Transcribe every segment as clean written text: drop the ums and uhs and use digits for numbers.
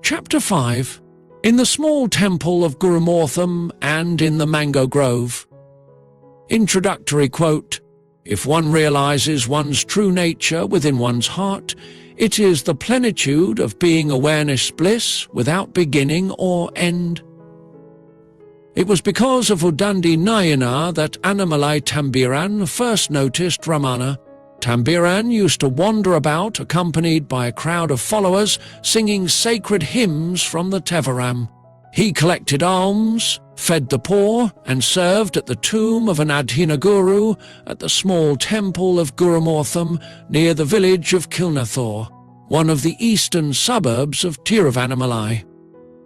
Chapter 5. In the small temple of Gurumurtam and in the mango grove. Introductory quote: "If one realizes one's true nature within one's heart, it is the plenitude of being awareness bliss without beginning or end." It was because of Udandi Nayana that Annamalai Tambiran first noticed Ramana. Tambiran used to wander about accompanied by a crowd of followers singing sacred hymns from the Tevaram. He collected alms, fed the poor, and served at the tomb of an Adhina Guru at the small temple of Gurumurtam near the village of Kilnathor, one of the eastern suburbs of Tiruvannamalai.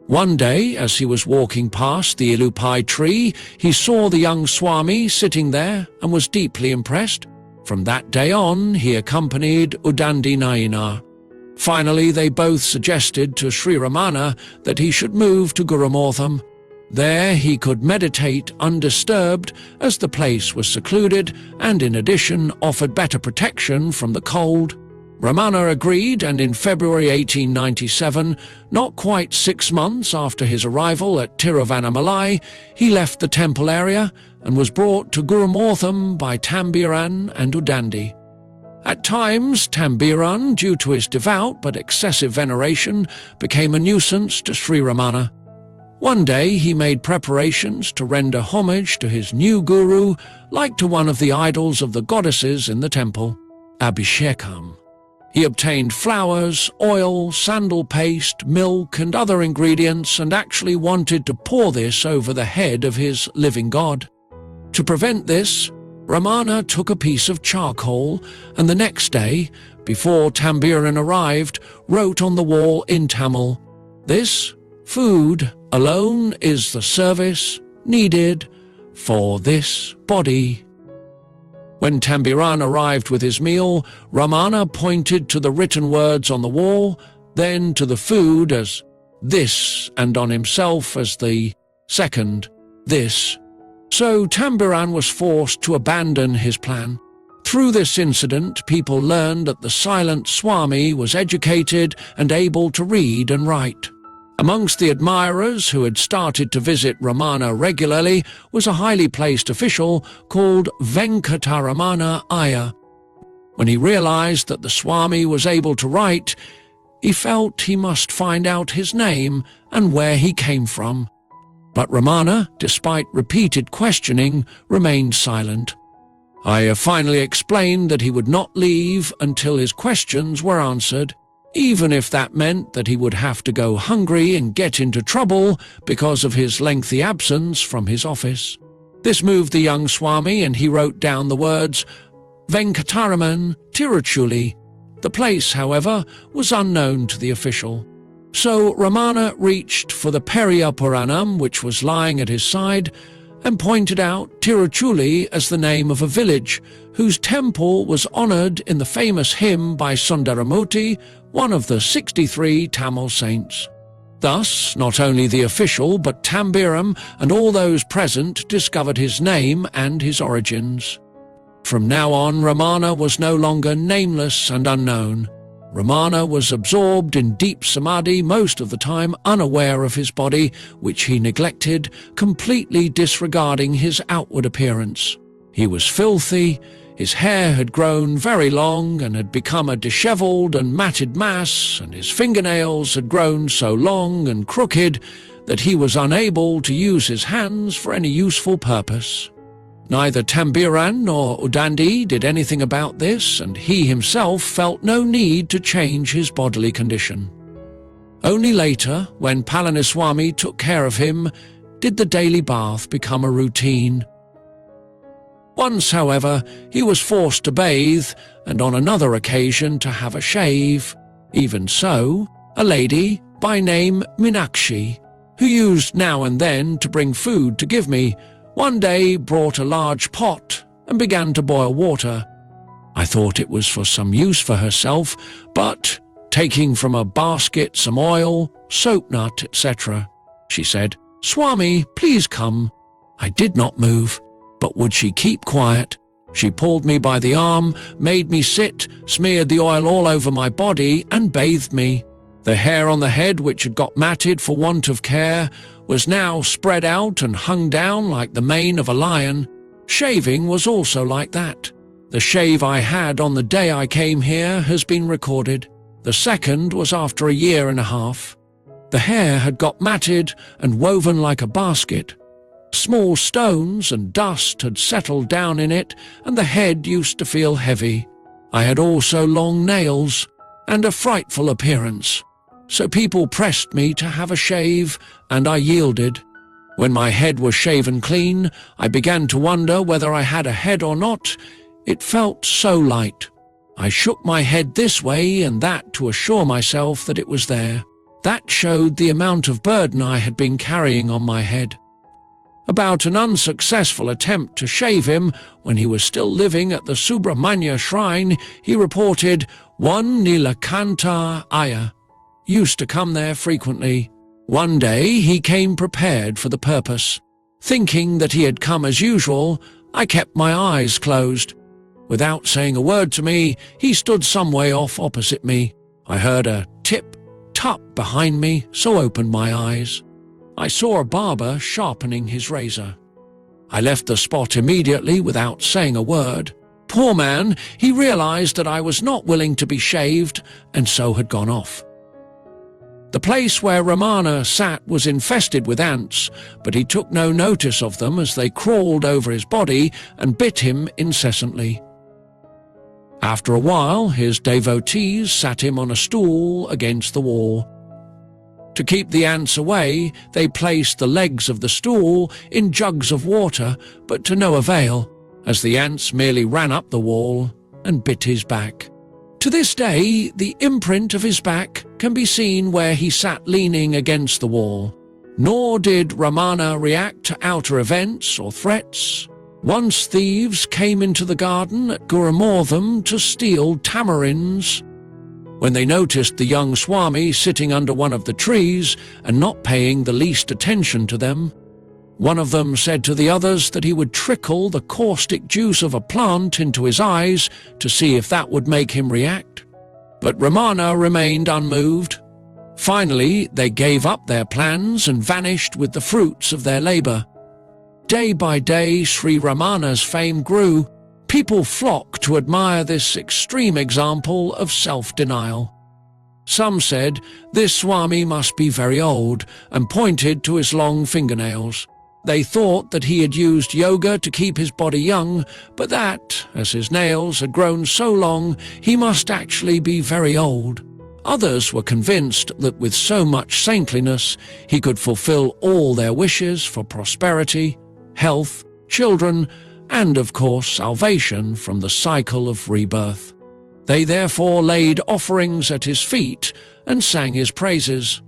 One day, as he was walking past the Ilupai tree, he saw the young Swami sitting there and was deeply impressed. From that day on, he accompanied Udandi Nayana. Finally, they both suggested to Sri Ramana that he should move to Gurumurtam. There he could meditate undisturbed, as the place was secluded and in addition offered better protection from the cold. Ramana agreed, and in February 1897, not quite 6 months after his arrival at Tiruvannamalai, he left the temple area and was brought to Gurumurtam by Tambiran and Udandi. At times, Tambiran, due to his devout but excessive veneration, became a nuisance to Sri Ramana. One day he made preparations to render homage to his new guru, like to one of the idols of the goddesses in the temple, Abhishekam. He obtained flowers, oil, sandal paste, milk, and other ingredients, and actually wanted to pour this over the head of his living god. To prevent this, Ramana took a piece of charcoal, and the next day, before Tambiran arrived, wrote on the wall in Tamil, "This food alone is the service needed for this body." When Tambiran arrived with his meal, Ramana pointed to the written words on the wall, then to the food as "this," and on himself as the second "this." So Tambiran was forced to abandon his plan. Through this incident, people learned that the silent Swami was educated and able to read and write. Amongst the admirers who had started to visit Ramana regularly was a highly placed official called Venkataramana Iyer. When he realized that the Swami was able to write, he felt he must find out his name and where he came from. But Ramana, despite repeated questioning, remained silent. Iyer finally explained that he would not leave until his questions were answered, even if that meant that he would have to go hungry and get into trouble because of his lengthy absence from his office. This moved the young Swami, and he wrote down the words, "Venkataraman Tiruchuli." The place, however, was unknown to the official. So Ramana reached for the Periya Puranam, which was lying at his side, and pointed out Tiruchuli as the name of a village whose temple was honoured in the famous hymn by Sundaramurti, one of the 63 Tamil saints. Thus, not only the official but Tambiram and all those present discovered his name and his origins. From now on, Ramana was no longer nameless and unknown. Ramana was absorbed in deep samadhi most of the time, unaware of his body, which he neglected, completely disregarding his outward appearance. He was filthy, his hair had grown very long and had become a dishevelled and matted mass, and his fingernails had grown so long and crooked that he was unable to use his hands for any useful purpose. Neither Tambiran nor Udandi did anything about this, and he himself felt no need to change his bodily condition. Only later, when Palaniswami took care of him, did the daily bath become a routine. Once, however, he was forced to bathe, and on another occasion to have a shave. Even so, a lady, by name Minakshi, who used now and then to bring food to give me, one day brought a large pot and began to boil water. I thought it was for some use for herself, but, taking from a basket some oil, soap nut, etc., she said, "Swami, please come." I did not move, but would she keep quiet? She pulled me by the arm, made me sit, smeared the oil all over my body, and bathed me. The hair on the head, which had got matted for want of care, was now spread out and hung down like the mane of a lion. Shaving was also like that. The shave I had on the day I came here has been recorded. The second was after a year and a half. The hair had got matted and woven like a basket. Small stones and dust had settled down in it, and the head used to feel heavy. I had also long nails and a frightful appearance. So people pressed me to have a shave, and I yielded. When my head was shaven clean, I began to wonder whether I had a head or not. It felt so light. I shook my head this way and that to assure myself that it was there. That showed the amount of burden I had been carrying on my head. About an unsuccessful attempt to shave him when he was still living at the Subramanya shrine, he reported, "One Nilakanta Aya used to come there frequently. One day he came prepared for the purpose. Thinking that he had come as usual, I kept my eyes closed. Without saying a word to me, he stood some way off opposite me. I heard a tip-tap behind me, so opened my eyes. I saw a barber sharpening his razor. I left the spot immediately without saying a word. Poor man, he realized that I was not willing to be shaved, and so had gone off. The place where Ramana sat was infested with ants, but he took no notice of them as they crawled over his body and bit him incessantly. After a while, his devotees sat him on a stool against the wall. To keep the ants away, they placed the legs of the stool in jugs of water, but to no avail, as the ants merely ran up the wall and bit his back. To this day, the imprint of his back can be seen where he sat leaning against the wall. Nor did Ramana react to outer events or threats. Once thieves came into the garden at Gurumurtam to steal tamarinds. When they noticed the young Swami sitting under one of the trees and not paying the least attention to them, one of them said to the others that he would trickle the caustic juice of a plant into his eyes to see if that would make him react. But Ramana remained unmoved. Finally, they gave up their plans and vanished with the fruits of their labor. Day by day, Sri Ramana's fame grew. People flocked to admire this extreme example of self-denial. Some said, "This Swami must be very old," and pointed to his long fingernails. They thought that he had used yoga to keep his body young, but that, as his nails had grown so long, he must actually be very old. Others were convinced that with so much saintliness, he could fulfill all their wishes for prosperity, health, children, and of course salvation from the cycle of rebirth. They therefore laid offerings at his feet and sang his praises.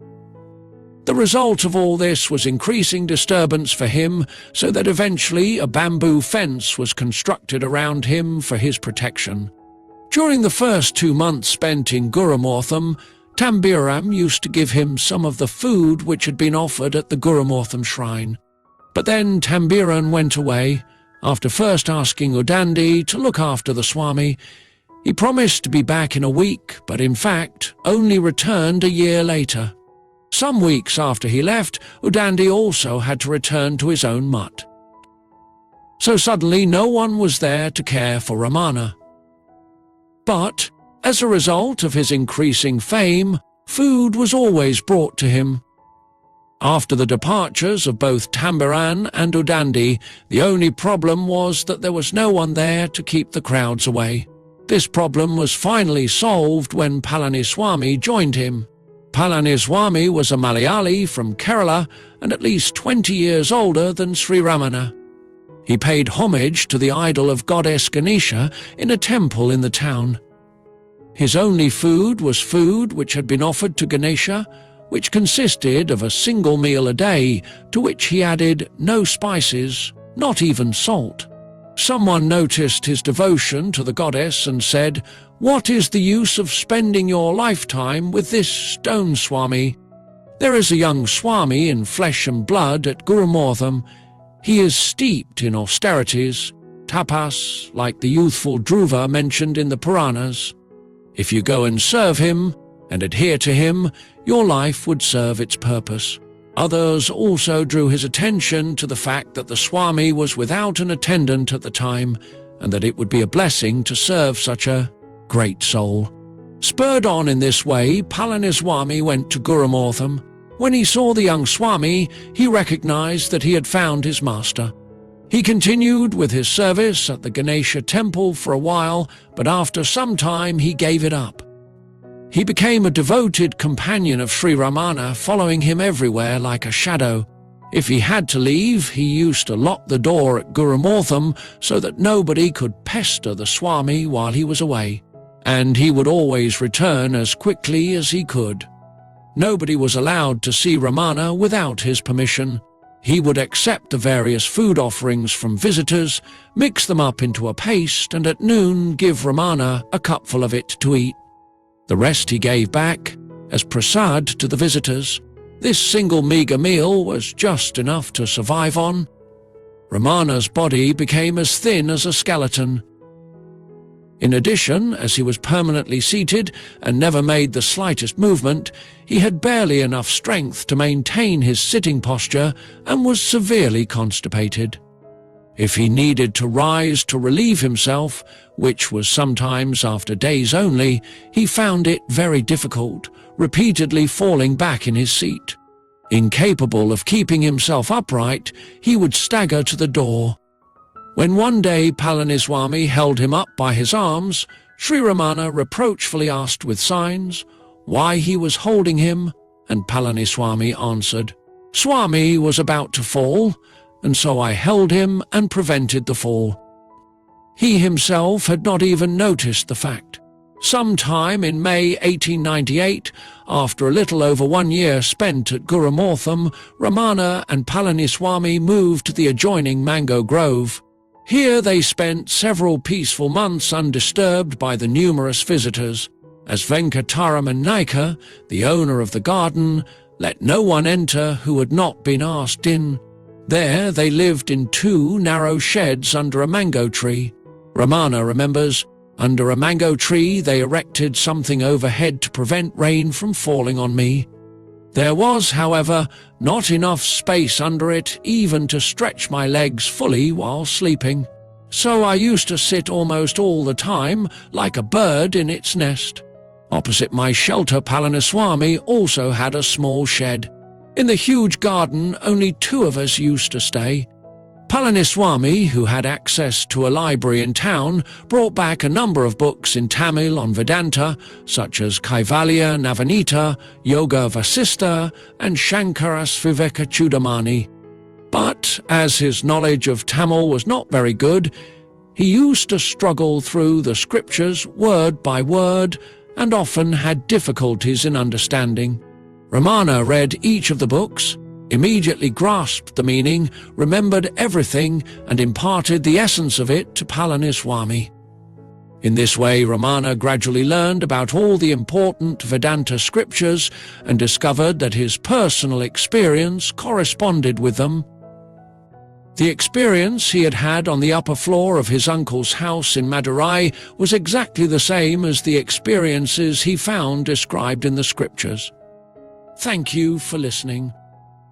The result of all this was increasing disturbance for him, so that eventually a bamboo fence was constructed around him for his protection. During the first 2 months spent in Gurumurtam, Tambiram used to give him some of the food which had been offered at the Gurumurtam shrine. But then Tambiran went away. After first asking Udandi to look after the Swami, he promised to be back in a week, but in fact only returned a year later. Some weeks after he left, Udandi also had to return to his own mutt. So suddenly no one was there to care for Ramana. But, as a result of his increasing fame, food was always brought to him. After the departures of both Tambiran and Udandi, the only problem was that there was no one there to keep the crowds away. This problem was finally solved when Palaniswami joined him. Palaniswami was a Malayali from Kerala and at least 20 years older than Sri Ramana. He paid homage to the idol of goddess Ganesha in a temple in the town. His only food was food which had been offered to Ganesha, which consisted of a single meal a day, to which he added no spices, not even salt. Someone noticed his devotion to the goddess and said, "What is the use of spending your lifetime with this stone Swami? There is a young Swami in flesh and blood at Gurumurtam. He is steeped in austerities, tapas, like the youthful Dhruva mentioned in the Puranas. If you go and serve him, and adhere to him, your life would serve its purpose. Others also drew his attention to the fact that the Swami was without an attendant at the time, and that it would be a blessing to serve such a great soul. Spurred on in this way, Palaniswami went to Gurumurtam. When he saw the young Swami, he recognized that he had found his master. He continued with his service at the Ganesha temple for a while, but after some time he gave it up. He became a devoted companion of Sri Ramana, following him everywhere like a shadow. If he had to leave, he used to lock the door at Gurumurtam so that nobody could pester the Swami while he was away, and he would always return as quickly as he could. Nobody was allowed to see Ramana without his permission. He would accept the various food offerings from visitors, mix them up into a paste, and at noon give Ramana a cupful of it to eat. The rest he gave back as prasad to the visitors. This single meagre meal was just enough to survive on. Ramana's body became as thin as a skeleton. In addition, as he was permanently seated and never made the slightest movement, he had barely enough strength to maintain his sitting posture and was severely constipated. If he needed to rise to relieve himself, which was sometimes after days only, he found it very difficult, repeatedly falling back in his seat. Incapable of keeping himself upright, he would stagger to the door. When one day Palaniswami held him up by his arms, Sri Ramana reproachfully asked with signs why he was holding him, and Palaniswami answered, "Swami was about to fall, and so I held him and prevented the fall." He himself had not even noticed the fact. Sometime in May 1898, after a little over 1 year spent at Gurumurtam, Ramana and Palaniswami moved to the adjoining mango grove. Here they spent several peaceful months undisturbed by the numerous visitors. As Venkataraman Naika, the owner of the garden, let no one enter who had not been asked in. There they lived in 2 narrow sheds under a mango tree. Ramana remembers, under a mango tree they erected something overhead to prevent rain from falling on me. There was, however, not enough space under it even to stretch my legs fully while sleeping, so I used to sit almost all the time like a bird in its nest. Opposite my shelter, Palaniswami also had a small shed. In the huge garden, only 2 of us used to stay. Palaniswami, who had access to a library in town, brought back a number of books in Tamil on Vedanta, such as Kaivalya Navanita, Yoga Vasista, and Shankaras Viveka Chudamani. But as his knowledge of Tamil was not very good, he used to struggle through the scriptures word by word and often had difficulties in understanding. Ramana read each of the books, immediately grasped the meaning, remembered everything, and imparted the essence of it to Palaniswami. In this way, Ramana gradually learned about all the important Vedanta scriptures and discovered that his personal experience corresponded with them. The experience he had had on the upper floor of his uncle's house in Madurai was exactly the same as the experiences he found described in the scriptures. Thank you for listening.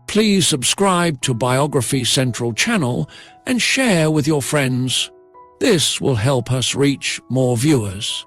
Please subscribe to Biography Central channel and share with your friends. This will help us reach more viewers.